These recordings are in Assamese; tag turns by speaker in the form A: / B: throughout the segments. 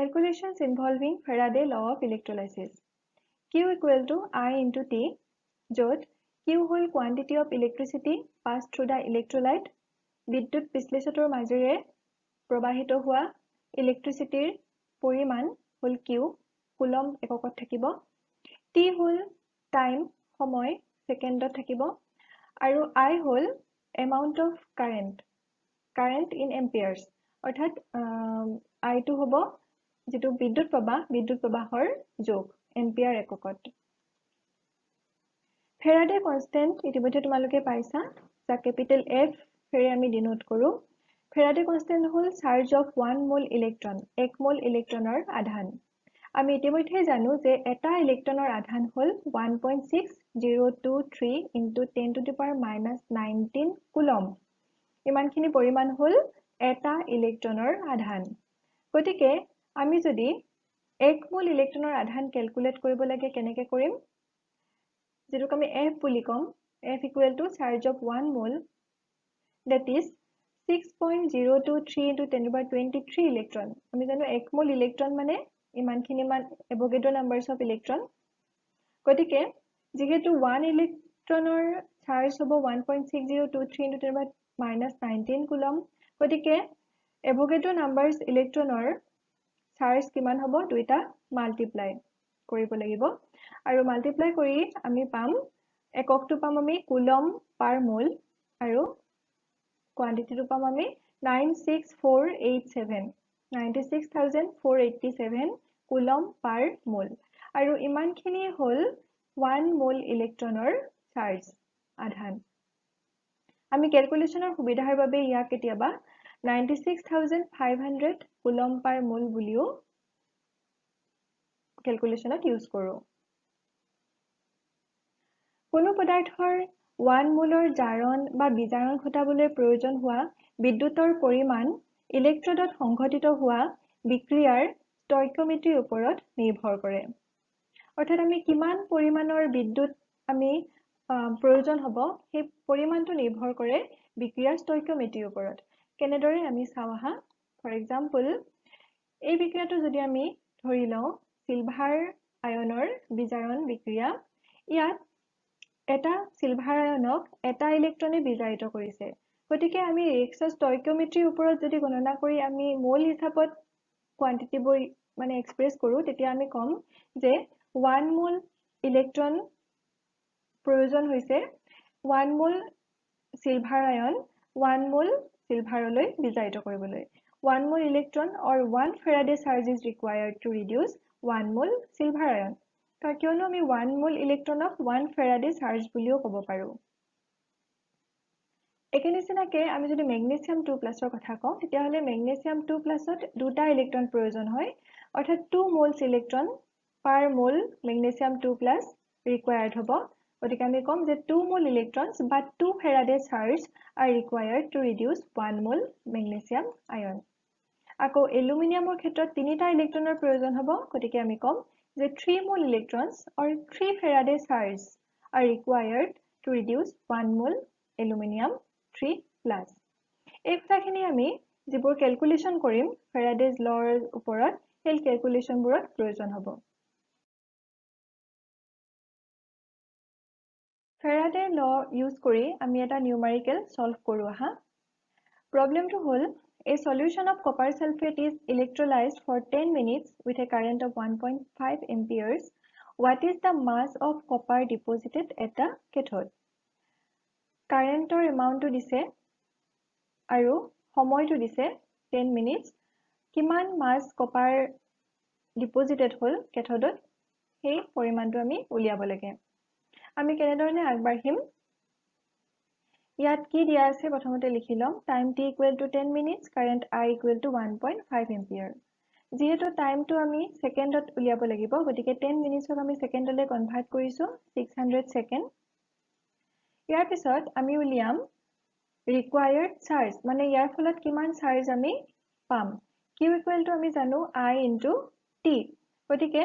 A: Calculations involving Faraday law of electrolysis. Q equal to I into T, jot Q whole quantity of electricity passed through the electrolyte, বিদ্যুৎ বিশ্লেষকৰ মাজেৰে প্ৰবাহিত হোৱা ইলেক্ট্ৰিচিটিৰ পৰিমাণ হল Q, কুলম এককত থাকিব, T হল টাইম সময় সেকেন্ডত থাকিব, আৰু I hall amount of current in amperes, অৰ্থাৎ I টো হ'ব যেটো বিদ্যুৎ প্ৰবাহৰ যোগ এম্পিয়াৰ এককত। ফেৰাডে কনষ্টেন্ট ইতিমধ্যে তোমালোকে পাইছা, যা কেপিটেল F ফেৰে আমি ডিনোট কৰো। Faraday constant hall charge of 1 মোল ইলেক্ট্ৰন, 1 মোল ইলেক্ট্ৰনৰ আধান। আমি ইতিমধ্যে জানো যে এটা ইলেক্ট্ৰনৰ আধান হল 1.6023 into 10 to the power minus 19 coulomb. ইমানখিনি পৰিমাণ হল এটা ইলেক্ট্ৰনৰ আধান। গতিকে আমি যদি 1 মোল ইলেক্ট্ৰনৰ আধান ক্যালকুলেট কৰিব লাগে কেনেকৈ কৰিম, যেটোক আমি F বুলি কম, F equal to charge of 1 mole, that is 6.023 into 10 to the power 23 electron. আমি জানো 1 মোল ইলেক্ট্ৰন মানে ইমানখিনি মান এভোগাড্ৰো নাম্বাৰস অফ ইলেক্ট্ৰন। গতিকে যেহেতু 1 ইলেক্ট্ৰনৰ চাৰ্জ হ'ব 1.6023 into 10 to the power minus 19 coulomb, গতিকে এভোগাড্ৰো নাম্বাৰস ইলেক্ট্ৰনৰ চাৰ্জ কিমান হ'ব, দুইটা মাল্টিপ্লাই কৰিব লাগিব, আৰু মাল্টিপ্লাই কৰি আমি পাম এককটো পাম আমি কুলম পাৰ মোল, আৰু কোৱান্টিটিটো পাম আমি 96,487 কুলম পাৰ মোল, আৰু ইমানখিনি হল 1 মোল ইলেক্ট্ৰনৰ চাৰ্জ আধান। আমি ক্যালকুলেশনৰ সুবিধাৰ বাবে ইয়াক কেতিয়াবা 96,500 কুলম পাৰ মোল বুলিও ক্যালকুলেশনত ইউজ কৰো। কোনো পদাৰ্থৰ 1 মোলৰ জাৰণ বা বিজাৰণ ঘটাবলৈ প্ৰয়োজন হোৱা বিদ্যুতৰ পৰিমাণ ইলেক্ট্ৰডত সংঘটিত হোৱা বিক্ৰিয়াৰ ষ্টয়কিওমেট্ৰিৰ ওপৰত নিৰ্ভৰ কৰে। অৰ্থাৎ আমি কিমান পৰিমাণৰ বিদ্যুৎ আমি প্ৰয়োজন হ'ব, সেই পৰিমাণটো নিৰ্ভৰ কৰে বিক্ৰিয়াৰ ষ্টয়কিওমেট্ৰিৰ ওপৰত। কেনেদৰে আমি চাওঁ আহা, ফৰ এক্সাম্পল এই বিক্ৰিয়াটো যদি আমি ধৰি লওঁ সিলভাৰ আয়নৰ বিজাৰণ বিক্ৰিয়া, ইয়াত এটা সিলভাৰ আয়নক এটা ইলেক্ট্ৰনে বিজাৰিত কৰিছে। গতিকে আমি ৰিয়েকচন ষ্টয়কিওমেট্ৰিৰ ওপৰত যদি গণনা কৰি আমি মোল হিচাপত কোৱান্টিটিবোৰ মানে এক্সপ্ৰেছ কৰো, তেতিয়া আমি কম যে 1 মোল ইলেক্ট্ৰন প্ৰয়োজন হৈছে 1 মোল সিলভাৰ আয়ন 1 মোল সিলভাৰলৈ বিজাৰিত কৰিবলৈ। 1 mole electron or 1 Faraday charge is required to reduce 1 mole silver ion. কিয়নো আমি 1 mole electronক 1 Faraday charge বুলিও ক'ব পাৰো। একে নিচিনাকে আমি যদি মেগনেছিয়াম 2+ কথা কওঁ, তেতিয়াহ'লে মেগনেছিয়াম 2+ত দুটা ইলেক্ট্ৰন প্ৰয়োজন হয়, অৰ্থাৎ 2 moles electron per mole magnesium 2+ required হ'ব। গতিকে আমি কম যে 2 mole electrons but 2 Faraday charge are required to reduce 1 mole magnesium ion. আকৌ এলুমিনিয়ামৰ ক্ষেত্ৰত তিনিটা ইলেক্ট্ৰনৰ প্ৰয়োজন হ'ব, গতিকে আমি কম যে 3 mole electrons or 3 Faraday charge are required to reduce 1 mole aluminum 3+. এই কথাখিনি আমি যিবোৰ ক্যালকুলেশন কৰিম ফেৰাডেজ লৰ ওপৰত, সেই ক্যালকুলেশনবোৰত প্ৰয়োজন হ'ব। ফেৰাডে ল ইউজ কৰি আমি এটা নিউমেৰিকেল সলভ কৰো আহা। প্ৰবলেমটো হ'ল a solution of copper sulfate is electrolyzed for 10 minutes with a current of 1.5 amperes. What is the mass of copper deposited at the cathode? Current or amount to দিছে আৰু সময়টো দিছে 10 minutes। কিমান mass copper deposited হ'ল cathode, সেই পৰিমাণটো আমি উলিয়াব লাগে। আমি কেনেধৰণে আগবাঢ়িম, ইয়াত কি দিয়া আছে প্ৰথমতে লিখি লম, time t equal to 10 minutes, current I equal to 1.5 ampere। যেহেতু টাইমটো আমি সেকেন্ডত উলিয়াব লাগিব, গতিকে 10 মিনিটছক আমি সেকেন্ডলৈ কনভাৰ্ট কৰিছো 600 সেকেন্ড। ইয়াৰ পিছত আমি উলিয়াম required charge, মানে ইয়াৰ ফলত কিমান চাৰ্জ আমি পাম। Q equal to আমি জানো I into T, গতিকে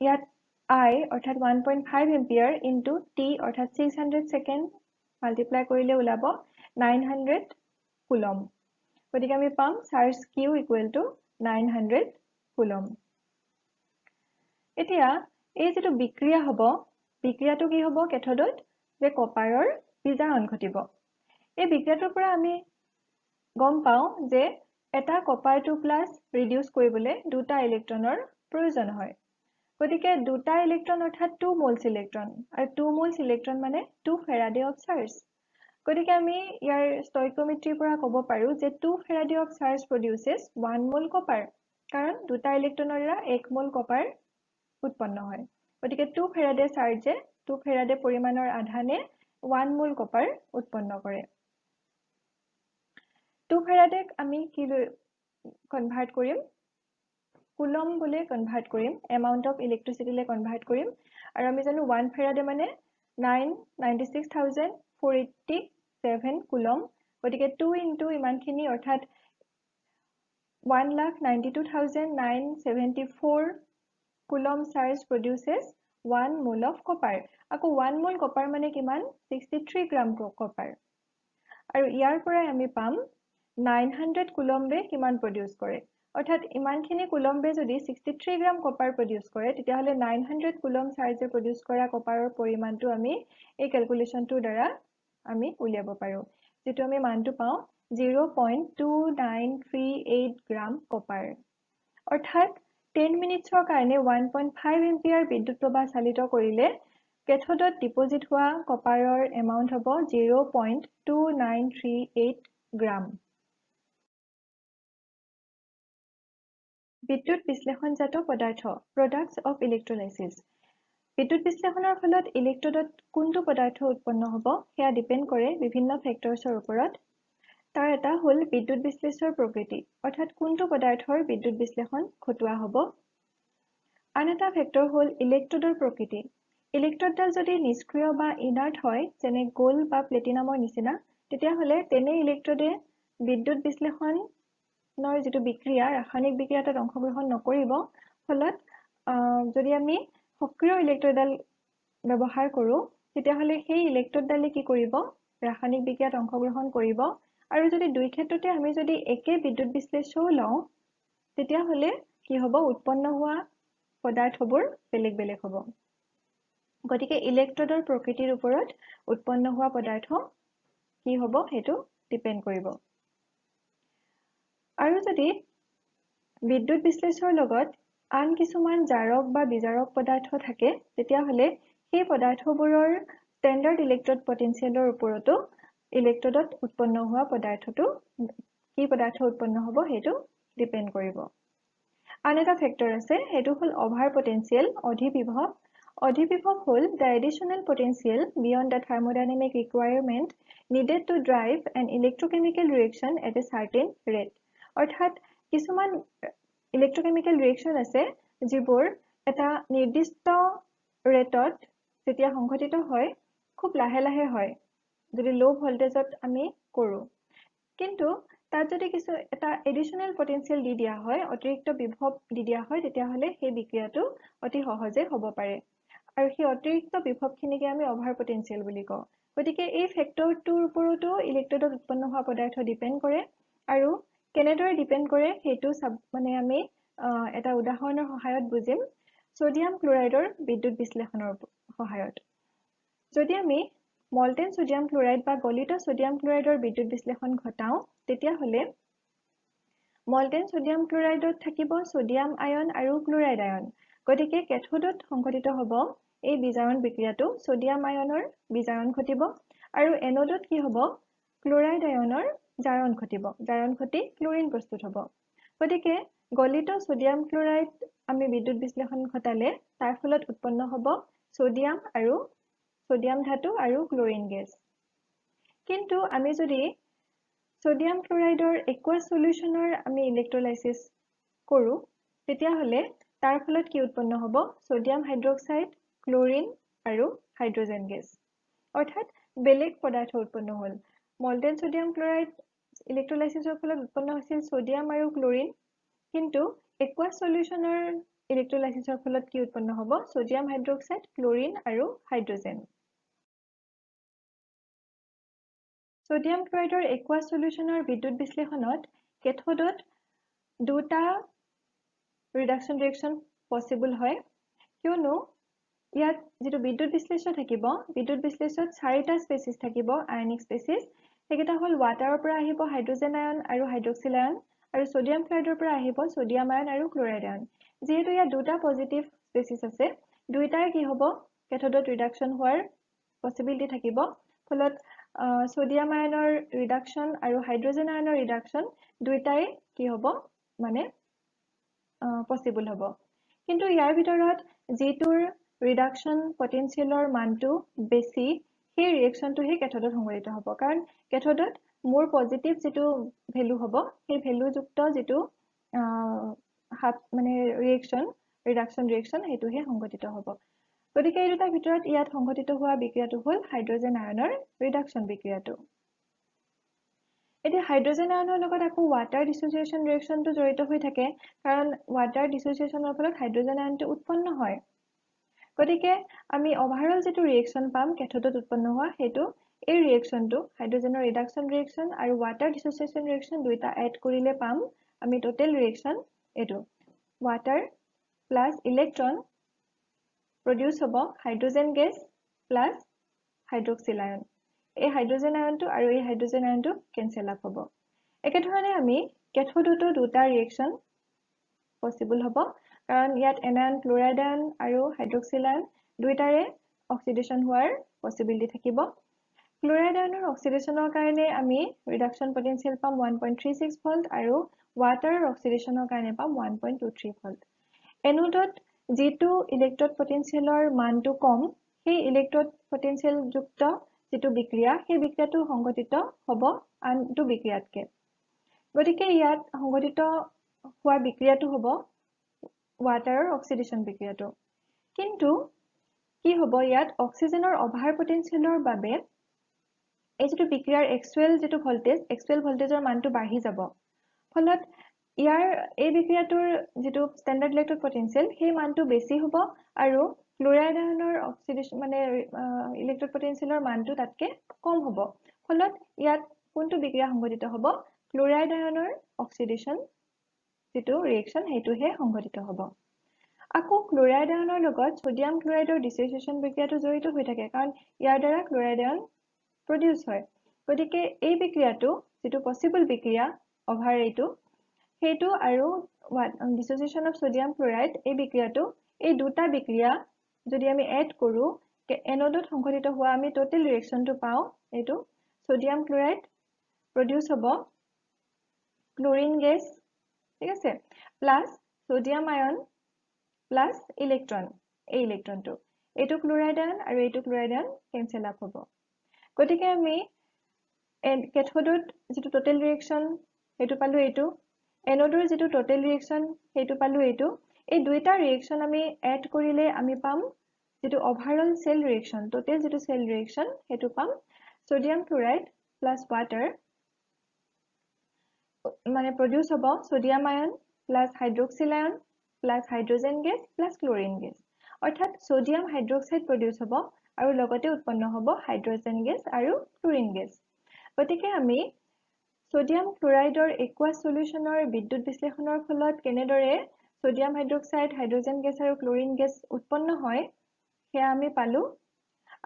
A: ইয়াত I অৰ্থাৎ 1.5 ampere into T অৰ্থাৎ 600 সেকেন্ড মাল্টিপ্লাই কৰিলে ওলাব 900 কুলম। গতিকে আমি পাম charge Q equal to 900 coulomb এতিয়া এই যেটো বিক্ৰিয়া হ'ব বিক্ৰিয়াটো কি হ'ব কেথোডত যে কপাৰৰ বিজাৰণ ঘটিব এই বিক্ৰিয়াটোৰ পৰা আমি গম পাওঁ যে এটা কপাৰ 2 প্লাস ৰিডিউস কৰিবলৈ দুটা ইলেক্ট্ৰনৰ প্ৰয়োজন হয় গতিকে দুটা ইলেক্ট্ৰন অৰ্থাৎ 2 মোলছ ইলেক্ট্ৰন আৰু 2 মোলছ ইলেক্ট্ৰন মানে 2 ফেৰাডে অফ চাৰ্জ গতিকে আমি ইয়াৰ ষ্টয়কিওমেট্ৰিৰ পৰা ক'ব পাৰো যে 2 ফেৰাডে অফ চাৰ্জ প্ৰডিউসেস 1 মোল কপাৰ কাৰণ দুটা ইলেক্ট্ৰনৰ দ্বাৰা 1 মোল কপাৰ উৎপন্ন হয় গতিকে 2 ফেৰাডে চাৰ্জে 2 ফেৰাডে পৰিমাণৰ আধানে 1 মোল কপাৰ উৎপন্ন কৰে 2 ফেৰাডেক আমি কি কনভাৰ্ট কৰিম কুলম বুলি কনভাৰ্ট কৰিম এমাউন্ট অফ ইলেক্ট্ৰিচিটি লে কনভাৰ্ট কৰিম আৰু আমি জানো 1 ফেৰাডে মানে 996487 কুলম গতিকে 2 ইনটু ইমানখিনি অৰ্থাৎ 1,92,974 coulomb charge produces 1 mole of copper আকৌ 1 mole copper মানে কিমান 63 গ্ৰাম কপাৰ আৰু ইয়াৰ পৰাই আমি পাম 900 কুলম্বে কিমান প্ৰডিউস কৰে অৰ্থাৎ ইমানখিনি কুলম্বে যদি 63 গ্ৰাম কপাৰ প্ৰডিউস কৰে তেতিয়া হলে 900 কুলম চাৰ্জে প্ৰডিউস কৰা কপাৰৰ পৰিমাণটো আমি এই ক্যালকুলেশনটোৰ দ্বাৰা আমি উলিয়াব পাৰো যেটো আমি মানটো পাওঁ 0.2938 গ্ৰাম কপাৰ অৰ্থাৎ 10 মিনিটছৰ কাৰণে 1.5 এম্পিয়াৰ বিদ্যুৎ প্ৰবাহ চালিত কৰিলে কেথোডত ডিপোজিট হোৱা কপাৰৰ এমাউন্ট হ'ব 0.2938 গ্ৰাম বিদ্যুৎ বিশ্লেষণজাত পদাৰ্থ products of electrolysis বিদ্যুৎ বিশ্লেষণৰ ফলত ইলেক্ট্ৰডত কোনটো পদাৰ্থ উৎপন্ন হ'ব সেয়া ডিপেন্ড কৰে বিভিন্ন ফেক্টৰছৰ ওপৰত তাৰ এটা হল বিদ্যুৎ বিশ্লেষণৰ প্ৰকৃতি অৰ্থাৎ কোনটো পদাৰ্থৰ বিদ্যুৎ বিশ্লেষণ ঘটোৱা হ'ব আন এটা ফেক্টৰ হল ইলেক্ট্ৰডৰ প্ৰকৃতি ইলেক্ট্ৰডডাল যদি নিষ্ক্ৰিয় বা ইনাৰ্ট হয় যেনে গোল বা প্লেটিনামৰ নিচিনা তেতিয়া হলে তেনে ইলেক্ট্ৰডে বিদ্যুৎ বিশ্লেষণ নৰ যেটো বিক্ৰিয়া ৰাসায়নিক বিক্ৰিয়াত অংশগ্ৰহণ নকৰিব ফলত যদি আমি সক্ৰিয় ইলেক্ট্ৰডাল ব্যৱহাৰ কৰো তেতিয়া হলে সেই ইলেক্ট্ৰডালে কি কৰিব ৰাসায়নিক বিক্ৰিয়াত অংশগ্ৰহণ কৰিব আৰু যদি দুই ক্ষেত্ৰতে আমি যদি একে বিদ্যুৎ বিশ্লেষণ লওঁ তেতিয়া হলে কি হ'ব উৎপন্ন হোৱা পদাৰ্থবোৰ বেলেগ বেলেগ হ'ব গতিকে ইলেক্ট্ৰডৰ প্ৰকৃতিৰ ওপৰত উৎপন্ন হোৱা পদাৰ্থ কি হ'ব হেতু ডিপেন্ড কৰিব আৰু যদি বিদ্যুৎ বিশ্লেষণৰ লগত আন কিছুমান জাৰক বা বিজাৰক পদাৰ্থ থাকে তেতিয়া হলে সেই পদাৰ্থবোৰৰ ষ্টেণ্ডাৰ্ড ইলেক্ট্ৰড পটেনচিয়েলৰ ওপৰতো ইলেক্ট্ৰডত উৎপন্ন হোৱা পদাৰ্থটো কি পদাৰ্থ উৎপন্ন হ'ব হেতু ডিপেন্ড কৰিব আন এটা ফেক্টৰ আছে হেতু হল অভাৰ পটেনচিয়েল অধিবিভৱ হল the additional potential beyond the thermodynamic requirement needed to drive an electrochemical reaction at a certain rate অৰ্থাৎ কিছুমান ইলেক্ট্ৰকেমিক্যাল ৰিঅ্যাকচন আছে যিবোৰ এটা নিৰ্দিষ্ট ৰেটত যেতিয়া সংঘটিত হয় খুব লাহে লাহে হয় যদি লো ভোল্টেজত আমি কৰো কিন্তু তাত যদি কিছু এটা এডিশনাল পটেনচিয়েল দি দিয়া হয় অতিৰিক্ত বিভৱ দি দিয়া হয় তেতিয়া হলে সেই বিক্ৰিয়াটো অতি সহজে হ'ব পাৰে আৰু সেই অতিৰিক্ত বিভৱখিনিকে আমি অভাৰ পটেনচিয়েল বুলি কওঁ গতিকে এই ফেক্টৰটোৰ ওপৰতো ইলেক্ট্ৰডত উৎপন্ন হোৱা পদাৰ্থ ডিপেন্ড কৰে আৰু কেনেদৰে ডিপেন্ড কৰে হেতু মানে আমি এটা উদাহৰণৰ সহায়ত বুজিম সোডিয়াম ক্লোৰাইডৰ বিদ্যুৎ বিশ্লেষণৰ সহায়ত যদি আমি মল্টেন সোডিয়াম ক্লোৰাইড বা গলিত সোডিয়াম ক্লোৰাইডৰ বিদ্যুৎ বিশ্লেষণ ঘটাও তেতিয়া হলে মল্টেন সোডিয়াম ক্লোৰাইডত থাকিব সোডিয়াম আয়ন আৰু ক্লোৰাইড আয়ন গতিকে কেথোডত সংঘটিত হ'ব এই বিজাৰণ বিক্ৰিয়াটো সোডিয়াম আয়নৰ বিজাৰণ ঘটিব আৰু এনোডত কি হ'ব ক্লোৰাইড আয়নৰ জাৰণ ঘটিব জাৰণ ঘটি ক্লোৰিন প্ৰস্তুত হ'ব গতিকে গলিত সোডিয়াম ক্লোৰাইড আমি বিদ্যুৎ বিশ্লেষণ ঘটালে তাৰ ফলত উৎপন্ন হ'ব সোডিয়াম ধাতু আৰু ক্লোৰিন গেছ কিন্তু আমি যদি সোডিয়াম ক্লোৰাইডৰ একুয়াছ সলিউশনৰ আমি ইলেক্ট্ৰোলাইসিস কৰো তেতিয়া হলে তাৰ ফলত কি উৎপন্ন হ'ব সোডিয়াম হাইড্ৰক্সাইড ক্লোৰিন আৰু হাইড্ৰোজেন গেছ অৰ্থাৎ বেলেগ পদাৰ্থ উৎপন্ন হ'ল মল্টেন সোডিয়াম ক্লোৰাইড ইলেক্ট্ৰোলাইসিসৰ ফলত উৎপন্ন হৈছিল সোডিয়াম আৰু ক্লোৰিন কিন্তু একুয়াছ সলিউশনৰ ইলেক্ট্ৰোলাইসিসৰ ফলত কি উৎপন্ন হ'ব সোডিয়াম হাইড্ৰক্সাইড ক্লোৰিন আৰু হাইড্ৰোজেন সোডিয়াম ক্লোৰাইডৰ একুয়াছ সলিউশনৰ বিদ্যুৎ বিশ্লেষণত কেথোডত দুটা ৰিডাকশ্যন ৰিয়েকশ্যন পসিবল হয় কিয়নো ইয়াত যেটো বিদ্যুৎ বিশ্লেষ্য থাকিব বিদ্যুৎ বিশ্লেষ্যত চাৰিটা স্পেচিছ থাকিব আয়নিক স্পেচিছ হেকিটা হল ওয়াটাৰৰ পৰা আহিব হাইড্ৰোজেন আয়ন আৰু হাইড্ৰক্সিল আয়ন আৰু সোডিয়াম ক্লোৰাইডৰ পৰা আহিব সোডিয়াম আয়ন আৰু ক্লোৰাইড আয়ন যেহেতু ইয়াত দুটা পজিটিভ স্পেচিছ আছে দুইটাৰ কি হ'ব কেথোডত ৰিডাকশ্যন হোৱাৰ পসিবিলিটি থাকিব ফলত সোডিয়াম আয়নৰ ৰিডাকশ্যন আৰু হাইড্ৰোজেন আয়নৰ ৰিডাকশ্যন দুইটাই কি হ'ব মানে পসিবল হ'ব কিন্তু ইয়াৰ ভিতৰত যেটোৰ ৰিডাকশ্যন পটেনশিয়েলৰ মানটো বেছি সেই ৰিয়েকশ্যনটো হে কেথোডত সংঘটিত হ'ব কাৰণ কেথোডত মোৰ পজিটিভ যেটো ভ্যালু হ'ব সেই ভ্যালু যুক্ত যেটো মানে ৰিডাকশ্যন ৰিয়েকশ্যন হেতু হে সংঘটিত হ'ব গতিকে এই দুটাৰ ভিতৰত ইয়াত সংঘটিত হোৱা বিক্ৰিয়াটো হ'ল হাইড্ৰোজেন আয়নৰ ৰিডাকশ্যন বিক্ৰিয়াটো এতিয়া হাইড্ৰোজেন আয়নৰ লগত আকৌ ওয়াটাৰ ডিসোসিয়েশন ৰিয়েকশ্যনটো জড়িত হৈ থাকে কাৰণ ওয়াটাৰ ডিসোসিয়েশনৰ ফলত হাইড্ৰোজেন আয়নটো উৎপন্ন হয় গতিকে আমি ওভাৰঅল যেটো ৰিয়েকশ্যন পাম কেথোডত উৎপন্ন হোৱা হেতু এই ৰিয়েকশ্যনটো হাইড্ৰোজেনৰ ৰিডাকশ্যন ৰিয়েকশ্যন আৰু ওয়াটাৰ ডিসোসিয়েশন ৰিয়েকশ্যন দুইটা এড কৰিলে পাম আমি টোটাল ৰিয়েকশ্যন এটো ওয়াটাৰ প্লাস ইলেক্ট্ৰন প্ৰডিউস হ'ব হাইড্ৰোজেন গেছ প্লাস হাইড্ৰক্সিল আয়ন এই হাইড্ৰোজেন আয়নটো আৰু এই হাইড্ৰোজেন আয়নটো কেনসেল আপ হ'ব একে ধৰণে আমি কেথোডতো দুটা ৰিয়েকশ্যন পসিবল হ'ব কাৰণ ইয়াত এনায়ন ক্লোৰাইড আয়ন আৰু হাইড্ৰক্সিল আয়ন দুইটাৰে অক্সিডেশন হোৱাৰ পসিবিলিটি থাকিব ক্লোৰাইড আয়নৰ অক্সিডেশনৰ কাৰণে আমি ৰিডাকশ্যন পটেনশিয়েল পাম 1.36 ভোল্ট আৰু ওয়াটাৰৰ অক্সিডেশনৰ কাৰণে পাম 1.23 ভোল্ট এনোডত যেটো ইলেক্ট্ৰড পটেনশিয়েলৰ মানটো কম সেই ইলেক্ট্ৰড পটেনশিয়েল যুক্ত যেটো বিক্ৰিয়া সেই বিক্ৰিয়াটো সংঘটিত হ'ব আনটো বিক্ৰিয়াতকে গতিকে ইয়াত সংঘটিত হোৱা বিক্ৰিয়াটো হ'ব ওয়াটাৰৰ অক্সিডেশন বিক্ৰিয়াটো কিন্তু কি হ'ব ইয়াত অক্সিজেনৰ অভাৰ পটেনশিয়েলৰ বাবে এই যেটো বিক্ৰিয়াৰ এক্সুৱেল যেটো ভোল্টেজৰ মানটো বাঢ়ি যাব ফলত ইয়াৰ এই বিক্ৰিয়াটোৰ যেটো স্ট্যান্ডাৰ্ড ইলেক্ট্ৰড পটেনশিয়েল সেই মানটো বেছি হ'ব আৰু ক্লোৰাইড আয়নৰ অক্সিডেশন মানে ইলেক্ট্ৰড পটেনশিয়েলৰ মানটো তাতকে কম হ'ব ফলত ইয়াত কোনটো বিক্ৰিয়া সংঘটিত হ'ব ক্লোৰাইড আয়নৰ অক্সিডেশন যেটো ৰিয়েকশ্যন হেতুহে সংঘটিত হ'ব আকৌ ক্লোৰাইড আয়নৰ লগত সোডিয়াম ক্লোৰাইডৰ ডিসোসিয়েশন বিক্ৰিয়াটো জড়িত হৈ থাকে কাৰণ ইয়াৰ দ্বাৰা ক্লোৰাইড আয়ন প্ৰডিউস হয় গতিকে এই বিক্ৰিয়াটো যেটো পসিবল বিক্ৰিয়া ওভাৰ এইটো হেতু আৰু ডিসোসিয়েশন অফ সোডিয়াম ক্লোৰাইড এই বিক্ৰিয়াটো এই দুটা বিক্ৰিয়া যদি আমি এড কৰো এনোডত সংঘটিত হোৱা আমি টোটাল ৰিয়েকশ্যনটো পাও এইটো সোডিয়াম ক্লোৰাইড প্ৰডিউস হ'ব ক্লোৰিন গেছ ঠিক আছে plus sodium ion plus electron এই ইলেক্ট্ৰনটো এইটো ক্লোৰাইড আয়ন আৰু এইটো ক্লোৰাইড আয়ন কেনসেল আপ হ'ব গতিকে আমি কেথোডত যেটো টোটাল ৰিয়েকশ্যন হেতু পালো এইটো এনোডৰ যেটো টোটাল ৰিয়েকশ্যন হেতু পালো এইটো এই দুইটা ৰিয়েকশ্যন আমি এড কৰিলে আমি পাম যেটো ওভাৰঅল সেল ৰিয়েকশ্যন টোটাল যেটো সেল ৰিয়েকশ্যন হেতু পাম সোডিয়াম ক্লোৰাইড প্লাস ওয়াটাৰ মানে প্ৰডিউস হ'ব sodium ion plus hydroxyl ion plus hydrogen gas plus chlorine gas অৰ্থাৎ সোডিয়াম হাইড্ৰক্সাইড প্ৰডিউস হ'ব আৰু লগতে উৎপন্ন হ'ব হাইড্ৰোজেন গেছ আৰু ক্লোৰিন গেছ গতিকে আমি সোডিয়াম ক্লোৰাইডৰ একুয়াছ সলিউশনৰ বিদ্যুৎ বিশ্লেষণৰ ফলত কেনেদৰে সোডিয়াম হাইড্ৰক্সাইড হাইড্ৰোজেন গেছ আৰু ক্লোৰিন গেছ উৎপন্ন হয় হেয়া আমি পালো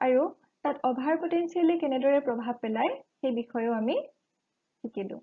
A: আৰু তাত ওভাৰ পটেনশিয়েলি কেনেদৰে প্ৰভাৱ পেলায় সেই বিষয়েও আমি শিকিলো